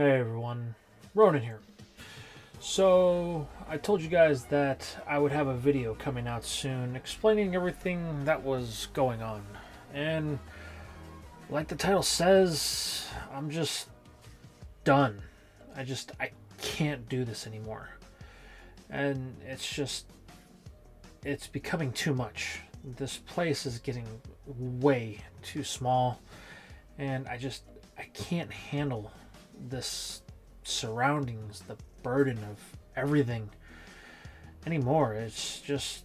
Hey everyone, Ronan here. So, I told you guys that I would have a video coming out soon explaining everything that was going on. And like the title says, I'm just done. I can't do this anymore. And it's becoming too much. This place is getting way too small, and I can't handle this surroundings, the burden of everything anymore. It's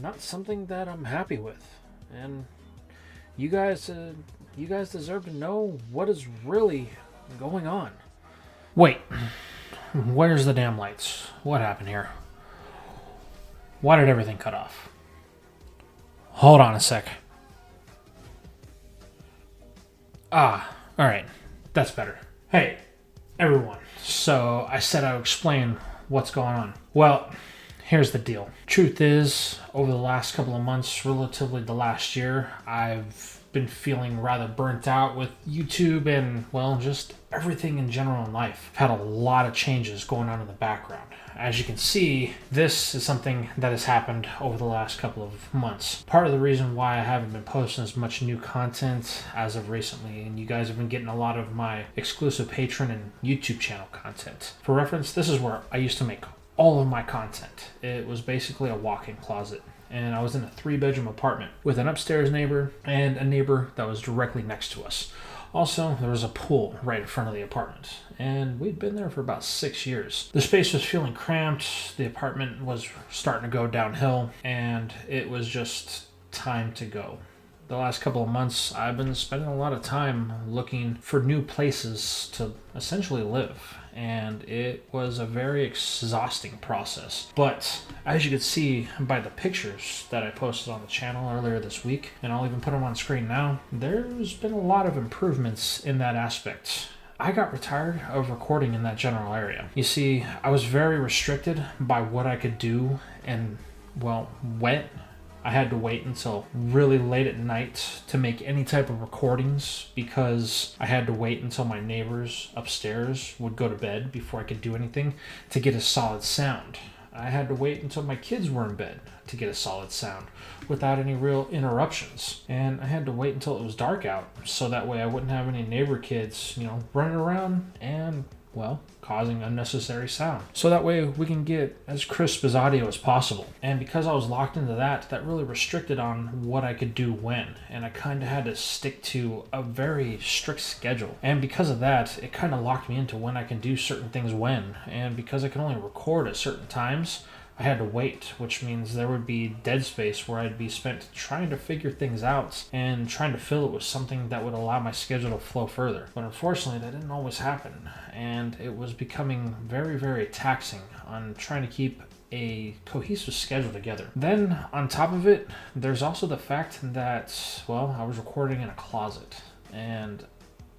not something that I'm happy with, and you guys deserve to know what is really going on. Wait, where's the damn lights? What happened here? Why did everything cut off? Hold on a sec. Alright, that's better. Hey, everyone. So, I said I would explain what's going on. Well, here's the deal. Truth is, over the last couple of months, relatively the last year, I've been feeling rather burnt out with YouTube and, well, just everything in general in life. I've had a lot of changes going on in the background. As you can see, this is something that has happened over the last couple of months. Part of the reason why I haven't been posting as much new content as of recently, and you guys have been getting a lot of my exclusive Patreon and YouTube channel content. For reference, this is where I used to make all of my content. It was basically a walk-in closet, and I was in a 3-bedroom apartment with an upstairs neighbor and a neighbor that was directly next to us. Also, there was a pool right in front of the apartment, and we'd been there for about 6 years. The space was feeling cramped, the apartment was starting to go downhill, and it was just time to go. The last couple of months, I've been spending a lot of time looking for new places to essentially live, and it was a very exhausting process. But as you can see by the pictures that I posted on the channel earlier this week, and I'll even put them on screen now, there's been a lot of improvements in that aspect. I got retired of recording in that general area. You see, I was very restricted by what I could do, and, well, when I had to wait until really late at night to make any type of recordings, because I had to wait until my neighbors upstairs would go to bed before I could do anything to get a solid sound. I had to wait until my kids were in bed to get a solid sound without any real interruptions. And I had to wait until it was dark out, so that way I wouldn't have any neighbor kids, running around and, well, causing unnecessary sound. So that way we can get as crisp as audio as possible. And because I was locked into that really restricted on what I could do when. And I kind of had to stick to a very strict schedule. And because of that, it kind of locked me into when I can do certain things when. And because I can only record at certain times, I had to wait, which means there would be dead space where I'd be spent trying to figure things out and trying to fill it with something that would allow my schedule to flow further. But unfortunately, that didn't always happen, and it was becoming very, very taxing on trying to keep a cohesive schedule together. Then, on top of it, there's also the fact that, well, I was recording in a closet, and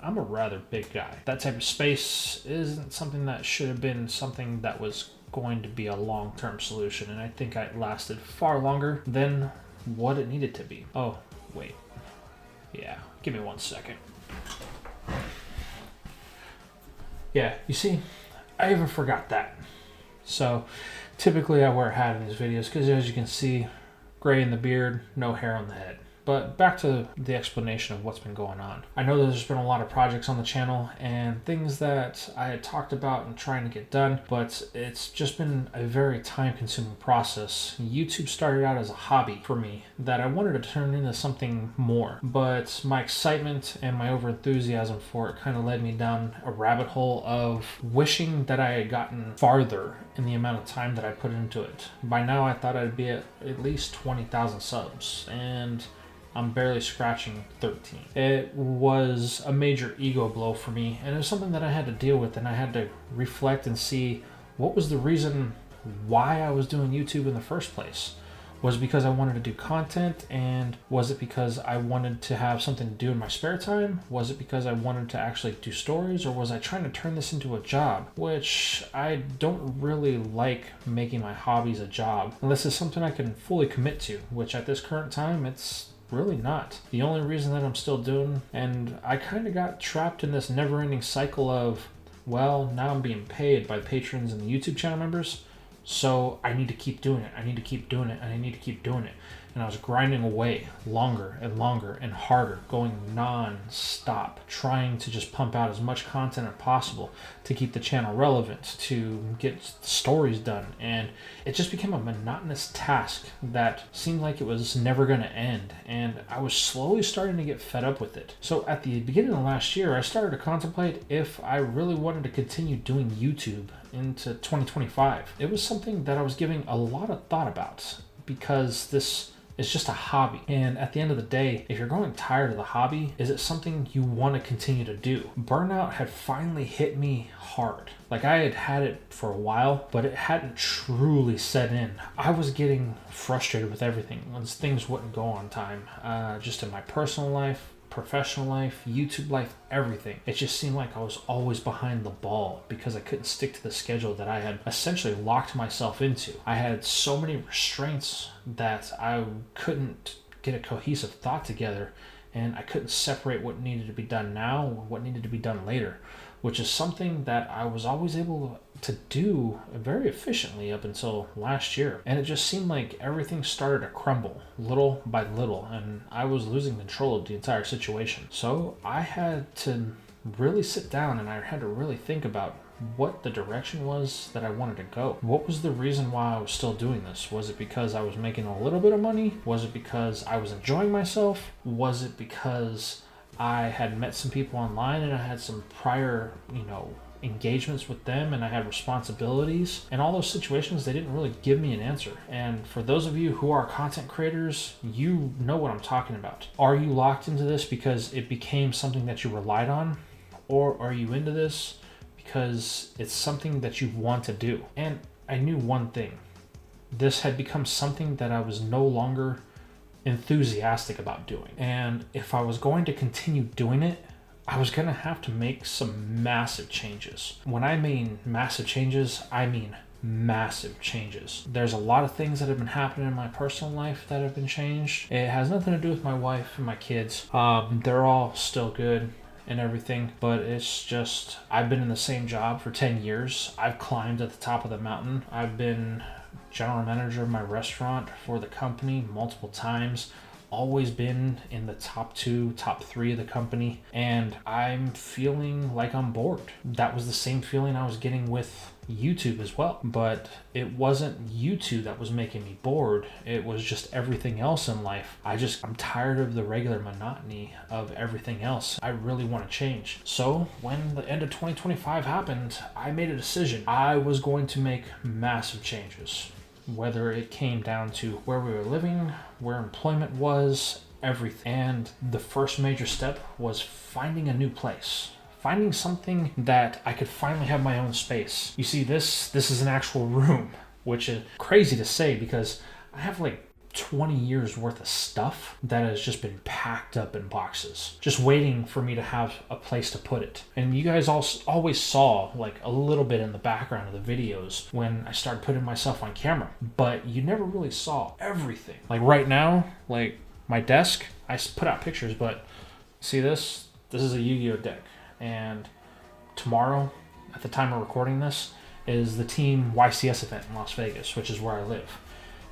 I'm a rather big guy. That type of space isn't something that should have been something that was going to be a long-term solution, and I think it lasted far longer than what it needed to be. Oh, wait. Yeah, give me 1 second. Yeah, you see, I even forgot that. So, typically I wear a hat in these videos because, as you can see, gray in the beard, no hair on the head. But back to the explanation of what's been going on. I know there's been a lot of projects on the channel and things that I had talked about and trying to get done, but it's just been a very time-consuming process. YouTube started out as a hobby for me that I wanted to turn into something more, but my excitement and my over-enthusiasm for it kind of led me down a rabbit hole of wishing that I had gotten farther in the amount of time that I put into it. By now I thought I'd be at least 20,000 subs, and I'm barely scratching 13. It was a major ego blow for me, and it was something that I had to deal with, and I had to reflect and see what was the reason why I was doing YouTube in the first place. Was it because I wanted to do content, and was it because I wanted to have something to do in my spare time? Was it because I wanted to actually do stories, or was I trying to turn this into a job? Which I don't really like making my hobbies a job, unless it's something I can fully commit to, which at this current time, it's really not. The only reason that I'm still doing, and I kind of got trapped in this never-ending cycle of, well, now I'm being paid by patrons and the YouTube channel members, so I need to keep doing it. I need to keep doing it, and I need to keep doing it. And I was grinding away longer and longer and harder, going non-stop, trying to just pump out as much content as possible to keep the channel relevant, to get stories done. And it just became a monotonous task that seemed like it was never going to end. And I was slowly starting to get fed up with it. So at the beginning of last year, I started to contemplate if I really wanted to continue doing YouTube into 2025. It was something that I was giving a lot of thought about, because this is just a hobby. And at the end of the day, if you're growing tired of the hobby, is it something you want to continue to do? Burnout had finally hit me hard. Like, I had it for a while, but it hadn't truly set in. I was getting frustrated with everything once things wouldn't go on time, just in my personal life, professional life, YouTube life, everything. It just seemed like I was always behind the ball because I couldn't stick to the schedule that I had essentially locked myself into. I had so many restraints that I couldn't get a cohesive thought together, and I couldn't separate what needed to be done now or what needed to be done later, which is something that I was always able to do very efficiently up until last year. And it just seemed like everything started to crumble little by little, and I was losing control of the entire situation. So I had to really sit down and I had to really think about what the direction was that I wanted to go. What was the reason why I was still doing this? Was it because I was making a little bit of money? Was it because I was enjoying myself? Was it because I had met some people online and I had some prior, engagements with them and I had responsibilities? In all those situations, they didn't really give me an answer. And for those of you who are content creators, you know what I'm talking about. Are you locked into this because it became something that you relied on? Or are you into this because it's something that you want to do? And I knew one thing. This had become something that I was no longer enthusiastic about doing. And if I was going to continue doing it, I was going to have to make some massive changes. When I mean massive changes, I mean massive changes. There's a lot of things that have been happening in my personal life that have been changed. It has nothing to do with my wife and my kids. They're all still good and everything, but it's just, I've been in the same job for 10 years. I've climbed at the top of the mountain. I've been general manager of my restaurant for the company multiple times, always been in the top 2, top 3 of the company, and I'm feeling like I'm bored. That was the same feeling I was getting with YouTube as well, but it wasn't YouTube that was making me bored. It was just everything else in life. I'm tired of the regular monotony of everything else. I really want to change. So when the end of 2025 happened, I made a decision. I was going to make massive changes, whether it came down to where we were living, where employment was, everything. And the first major step was finding a new place. Finding something that I could finally have my own space. You see, this is an actual room, which is crazy to say because I have like 20 years worth of stuff that has just been packed up in boxes, just waiting for me to have a place to put it. And you guys always saw like a little bit in the background of the videos when I started putting myself on camera, but you never really saw everything. Like right now, like my desk, I put out pictures, but see this? This is a Yu-Gi-Oh deck. And tomorrow, at the time of recording this, is the Team YCS event in Las Vegas, which is where I live.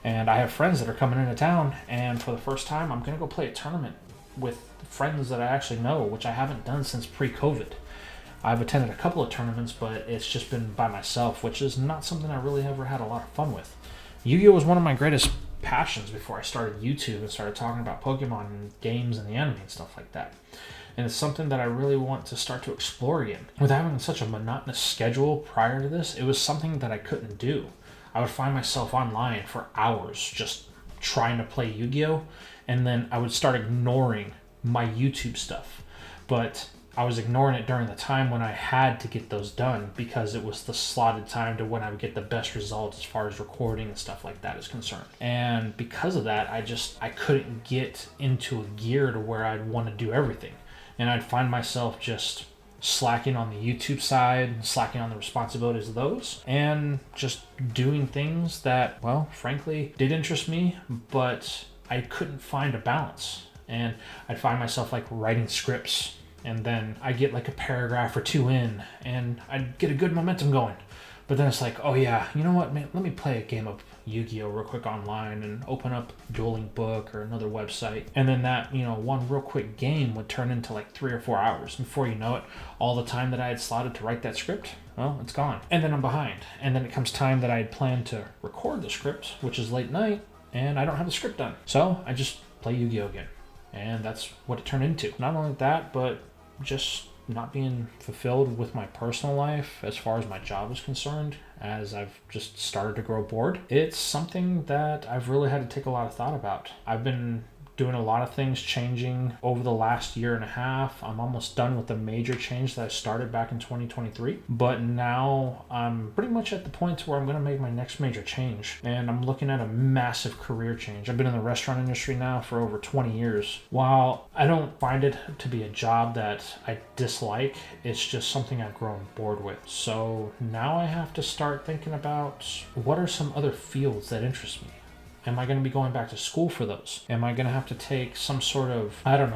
And I have friends that are coming into town, and for the first time, I'm going to go play a tournament with friends that I actually know, which I haven't done since pre-COVID. I've attended a couple of tournaments, but it's just been by myself, which is not something I really ever had a lot of fun with. Yu-Gi-Oh was one of my greatest passions before I started YouTube and started talking about Pokemon and games and the anime and stuff like that. And it's something that I really want to start to explore again. With having such a monotonous schedule prior to this, it was something that I couldn't do. I would find myself online for hours just trying to play Yu-Gi-Oh! And then I would start ignoring my YouTube stuff. But I was ignoring it during the time when I had to get those done because it was the slotted time to when I would get the best results as far as recording and stuff like that is concerned. And because of that, I couldn't get into a gear to where I'd want to do everything. And I'd find myself just slacking on the YouTube side, slacking on the responsibilities of those, and just doing things that, well, frankly, did interest me, but I couldn't find a balance. and I'd find myself like writing scripts, and then I'd get like a paragraph or two in, and I'd get a good momentum going. But then it's like, oh yeah, you know what, man, let me play a game of Yu-Gi-Oh real quick online and open up Dueling Book or another website. And then that, one real quick game would turn into like 3 or 4 hours. Before you know it, all the time that I had slotted to write that script, well, it's gone. And then I'm behind. And then it comes time that I had planned to record the script, which is late night, and I don't have the script done. So I just play Yu-Gi-Oh again. And that's what it turned into. Not only that, but just not being fulfilled with my personal life as far as my job is concerned, as I've just started to grow bored. It's something that I've really had to take a lot of thought about. I've been doing a lot of things changing over the last year and a half. I'm almost done with the major change that I started back in 2023. But now I'm pretty much at the point where I'm going to make my next major change. And I'm looking at a massive career change. I've been in the restaurant industry now for over 20 years. While I don't find it to be a job that I dislike, it's just something I've grown bored with. So now I have to start thinking about what are some other fields that interest me. Am I going to be going back to school for those? Am I going to have to take some sort of,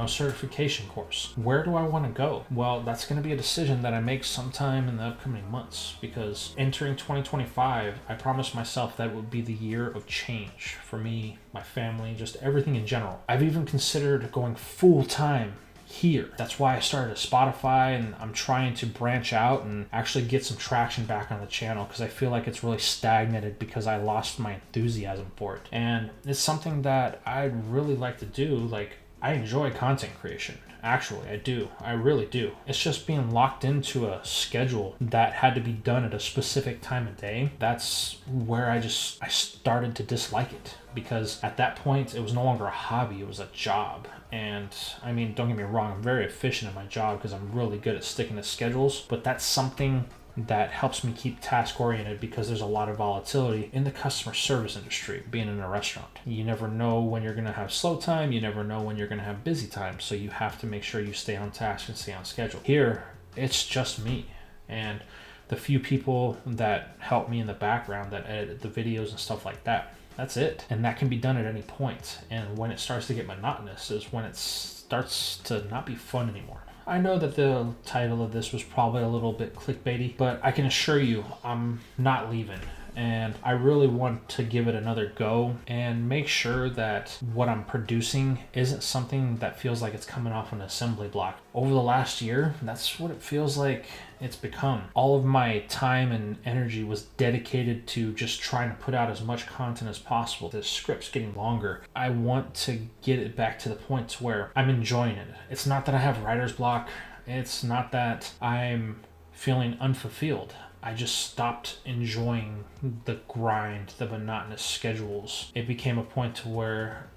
certification course? Where do I want to go? Well, that's going to be a decision that I make sometime in the upcoming months, because entering 2025, I promised myself that would be the year of change for me, my family, just everything in general. I've even considered going full-time here. That's why I started a Spotify, and I'm trying to branch out and actually get some traction back on the channel, because I feel like it's really stagnated because I lost my enthusiasm for it. And it's something that I'd really like to do. Like, I enjoy content creation. Actually, I do. I really do. It's just being locked into a schedule that had to be done at a specific time of day. That's where I started to dislike it, because at that point it was no longer a hobby, it was a job. And I mean, don't get me wrong, I'm very efficient at my job because I'm really good at sticking to schedules, but that's something that helps me keep task oriented, because there's a lot of volatility in the customer service industry, being in a restaurant. You never know when you're going to have slow time, you never know when you're going to have busy time, so you have to make sure you stay on task and stay on schedule. Here, it's just me and the few people that help me in the background that edit the videos and stuff like that. That's it. And that can be done at any point. And when it starts to get monotonous is when it starts to not be fun anymore. I know that the title of this was probably a little bit clickbaity, but I can assure you I'm not leaving. And I really want to give it another go and make sure that what I'm producing isn't something that feels like it's coming off an assembly block. Over the last year, that's what it feels like it's become. All of my time and energy was dedicated to just trying to put out as much content as possible. The script's getting longer. I want to get it back to the point where I'm enjoying it. It's not that I have writer's block. It's not that I'm feeling unfulfilled. I just stopped enjoying the grind, the monotonous schedules. It became a point to where,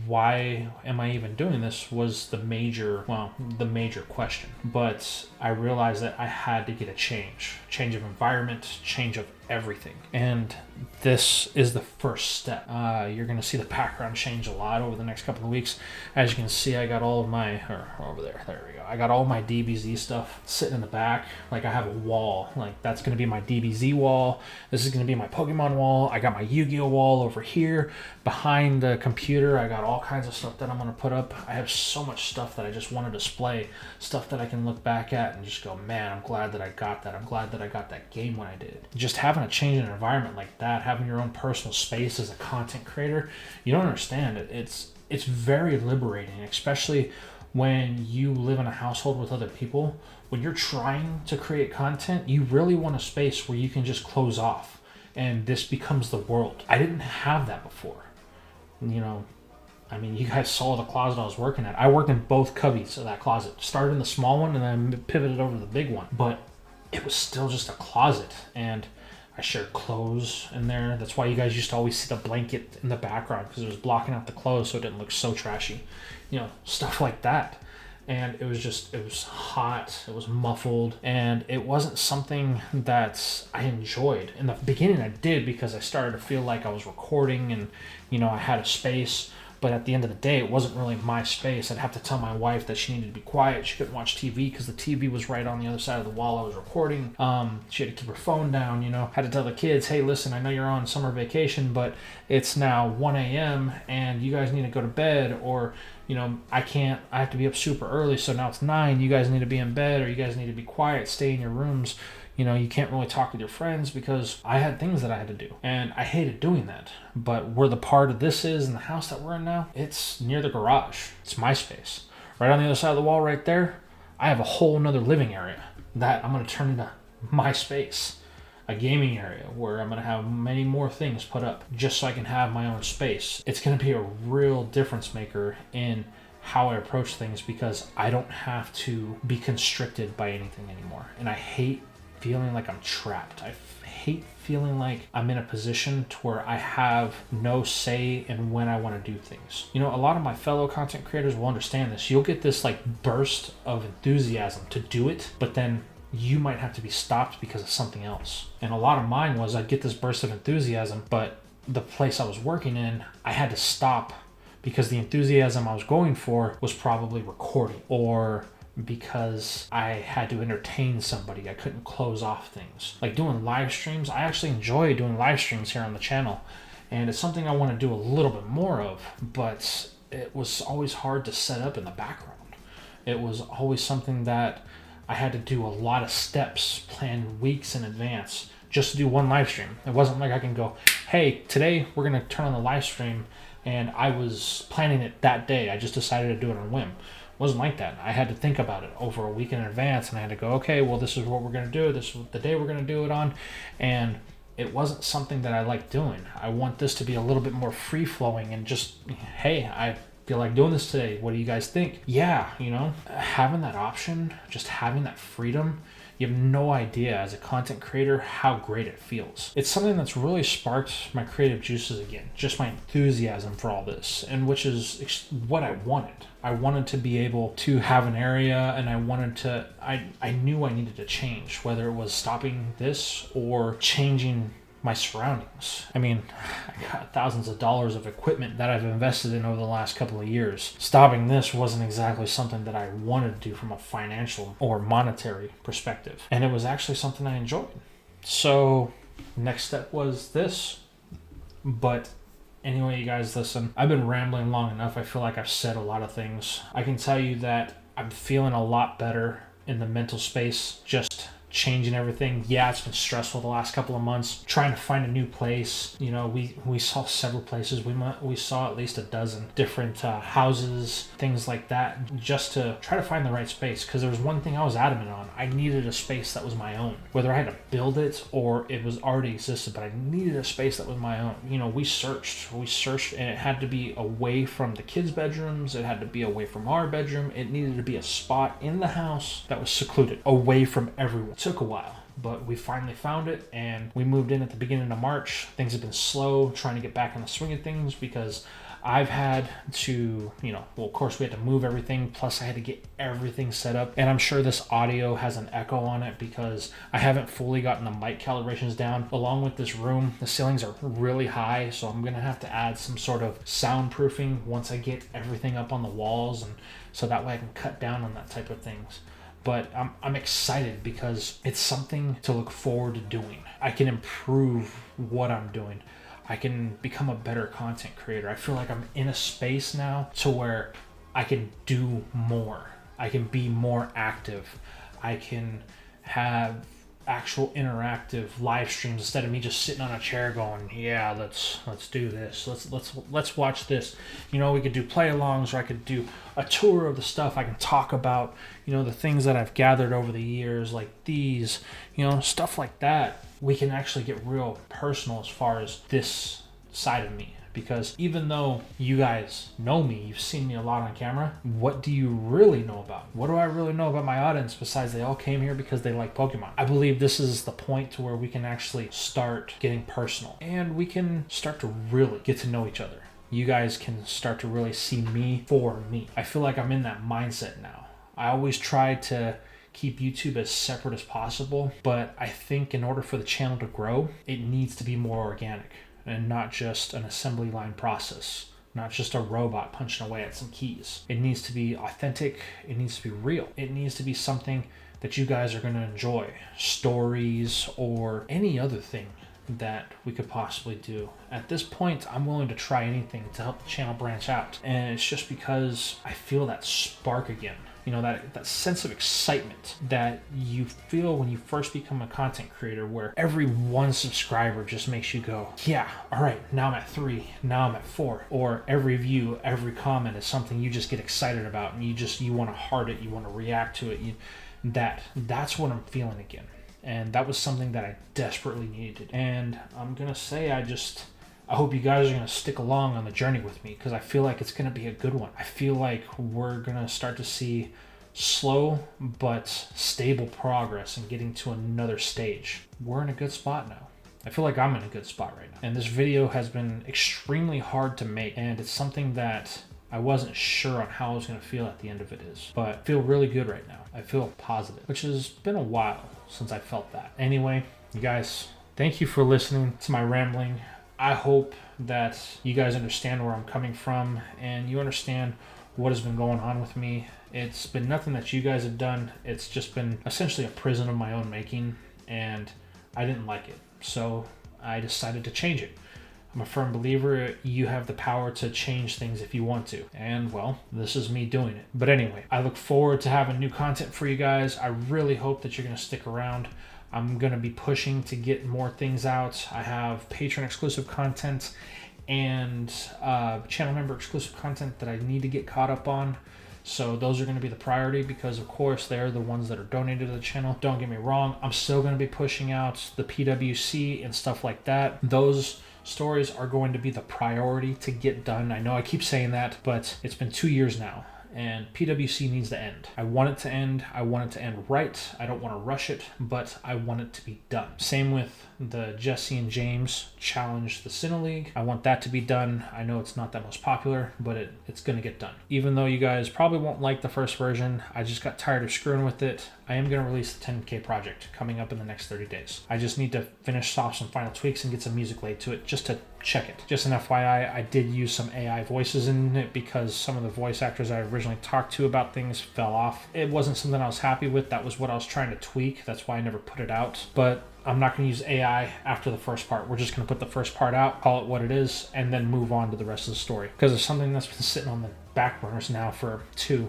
why am I even doing this was the major question. But I realized that I had to get a change of environment, change of everything. And this is the first step. You're going to see the background change a lot over the next couple of weeks. As you can see, I got all of my, over there we go. I got all my DBZ stuff sitting in the back. Like, I have a wall. Like, that's going to be my DBZ wall. This is going to be my Pokemon wall. I got my Yu-Gi-Oh wall over here. Behind the computer, I got all kinds of stuff that I'm going to put up. I have so much stuff that I just want to display. Stuff that I can look back at and just go, man, I'm glad that I got that. I'm glad that I got that game when I did. Just having a change in environment like that, having your own personal space as a content creator, you don't understand it. It's very liberating, especially when you live in a household with other people. When you're trying to create content, you really want a space where you can just close off and this becomes the world. I didn't have that before. You guys saw the closet I was working at. I worked in both cubbies of that closet. Started in the small one and then pivoted over to the big one. But it was still just a closet, and I shared clothes in there. That's why you guys used to always see the blanket in the background, because it was blocking out the clothes so it didn't look so trashy. Stuff like that. And it was hot, it was muffled, and it wasn't something that I enjoyed. In the beginning I did, because I started to feel like I was recording and, I had a space. But at the end of the day, it wasn't really my space. I'd have to tell my wife that she needed to be quiet. She couldn't watch TV because the TV was right on the other side of the wall I was recording. She had to keep her phone down, Had to tell the kids, hey, listen, I know you're on summer vacation, but it's now 1 a.m. and you guys need to go to bed, or, you know, I have to be up super early, so now it's 9, you guys need to be in bed, or you guys need to be quiet, stay in your rooms. You know, you can't really talk with your friends, because I had things that I had to do, and I hated doing that. But where the part of this is in the house that we're in now, it's near the garage. It's my space. Right on the other side of the wall right there, I have a whole nother living area that I'm going to turn into my space. A gaming area where I'm going to have many more things put up just so I can have my own space. It's going to be a real difference maker in how I approach things, because I don't have to be constricted by anything anymore. And I hate feeling like I'm trapped. I hate feeling like I'm in a position to where I have no say in when I want to do things. You know, a lot of my fellow content creators will understand this. You'll get this like burst of enthusiasm to do it, but then you might have to be stopped because of something else. And a lot of mine was, I'd get this burst of enthusiasm, but the place I was working in, I had to stop because the enthusiasm I was going for was probably recording, or because I had to entertain somebody. I couldn't close off things. Like doing live streams, I actually enjoy doing live streams here on the channel, and it's something I want to do a little bit more of, but it was always hard to set up in the background. It was always something that I had to do a lot of steps, planned weeks in advance, just to do one live stream. It wasn't like I can go, hey, today we're going to turn on the live stream, and I was planning it that day. I just decided to do it on a whim. It wasn't like that. I had to think about it over a week in advance, and I had to go, okay, well, this is what we're going to do. This is the day we're going to do it on. And it wasn't something that I like doing. I want this to be a little bit more free-flowing and just, hey, I feel like doing this today. What do you guys think? Yeah, you know, having that option, just having that freedom, you have no idea as a content creator how great it feels. It's something that's really sparked my creative juices again, just my enthusiasm for all this, and which is what I wanted. I wanted to be able to have an area, and I knew I needed to change, whether it was stopping this or changing my surroundings. I mean, I got thousands of dollars of equipment that I've invested in over the last couple of years. Stopping this wasn't exactly something that I wanted to do from a financial or monetary perspective. And it was actually something I enjoyed. So next step was this. But anyway, you guys, listen, I've been rambling long enough. I feel like I've said a lot of things. I can tell you that I'm feeling a lot better in the mental space, just changing everything. Yeah, it's been stressful the last couple of months trying to find a new place. You know, we saw several places. We saw at least a dozen different houses, things like that, just to try to find the right space. Because there was one thing I was adamant on. I needed a space that was my own, whether I had to build it or it was already existed, but I needed a space that was my own. You know, we searched, and it had to be away from the kids' bedrooms. It had to be away from our bedroom. It needed to be a spot in the house that was secluded, away from everyone. Took a while, but we finally found it, and we moved in at the beginning of March. Things have been slow trying to get back in the swing of things because I've had to, you know, well, of course we had to move everything, plus I had to get everything set up. And I'm sure this audio has an echo on it because I haven't fully gotten the mic calibrations down. Along with this room, the ceilings are really high, so I'm gonna have to add some sort of soundproofing once I get everything up on the walls, and so that way I can cut down on that type of things. But I'm excited because it's something to look forward to doing. I can improve what I'm doing. I can become a better content creator. I feel like I'm in a space now to where I can do more. I can be more active. I can have actual interactive live streams instead of me just sitting on a chair going, yeah, let's do this, let's watch this. You know, we could do play-alongs, or I could do a tour of the stuff. I can talk about, you know, the things that I've gathered over the years, like these, you know, stuff like that. We can actually get real personal as far as this side of me. Because even though you guys know me, you've seen me a lot on camera, what do you really know about? What do I really know about my audience besides they all came here because they like Pokemon? I believe this is the point to where we can actually start getting personal, and we can start to really get to know each other. You guys can start to really see me for me. I feel like I'm in that mindset now. I always try to keep YouTube as separate as possible, but I think in order for the channel to grow, it needs to be more organic and not just an assembly line process, not just a robot punching away at some keys. It needs to be authentic. It needs to be real. It needs to be something that you guys are going to enjoy. Stories or any other thing that we could possibly do. At this point, I'm willing to try anything to help the channel branch out. And it's just because I feel that spark again. You know, that sense of excitement that you feel when you first become a content creator, where every one subscriber just makes you go, yeah, all right, now I'm at 3, now I'm at 4. Or every view, every comment is something you just get excited about, and you want to heart it, you want to react to it. That's what I'm feeling again. And that was something that I desperately needed. And I'm gonna say I hope you guys are going to stick along on the journey with me, because I feel like it's going to be a good one. I feel like we're going to start to see slow but stable progress and getting to another stage. We're in a good spot now. I feel like I'm in a good spot right now. And this video has been extremely hard to make, and it's something that I wasn't sure on how I was going to feel at the end of it is. But I feel really good right now. I feel positive, which has been a while since I felt that. Anyway, you guys, thank you for listening to my rambling. I hope that you guys understand where I'm coming from and you understand what has been going on with me. It's been nothing that you guys have done. It's just been essentially a prison of my own making, and I didn't like it. So I decided to change it. I'm a firm believer you have the power to change things if you want to. And well, this is me doing it. But anyway, I look forward to having new content for you guys. I really hope that you're going to stick around. I'm going to be pushing to get more things out. I have Patreon exclusive content and channel member exclusive content that I need to get caught up on. So those are going to be the priority, because of course they're the ones that are donated to the channel. Don't get me wrong, I'm still going to be pushing out the PWC and stuff like that. Those stories are going to be the priority to get done. I know I keep saying that, but it's been 2 years now. And PWC needs to end. I want it to end. I want it to end right. I don't want to rush it, but I want it to be done. Same with the Jesse and James challenge the Cine League. I want that to be done. I know it's not that most popular, but it's going to get done. Even though you guys probably won't like the first version, I just got tired of screwing with it. I am going to release the 10K project coming up in the next 30 days. I just need to finish off some final tweaks and get some music laid to it just to check it. Just an FYI, I did use some AI voices in it because some of the voice actors I originally talked to about things fell off. It wasn't something I was happy with. That was what I was trying to tweak. That's why I never put it out. But I'm not going to use AI after the first part. We're just going to put the first part out, call it what it is, and then move on to the rest of the story. Because it's something that's been sitting on the back burners now for 2-3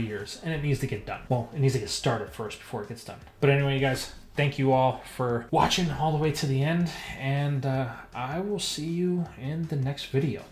years, and it needs to get done. Well, it needs to get started first before it gets done. But anyway, you guys, thank you all for watching all the way to the end, and I will see you in the next video.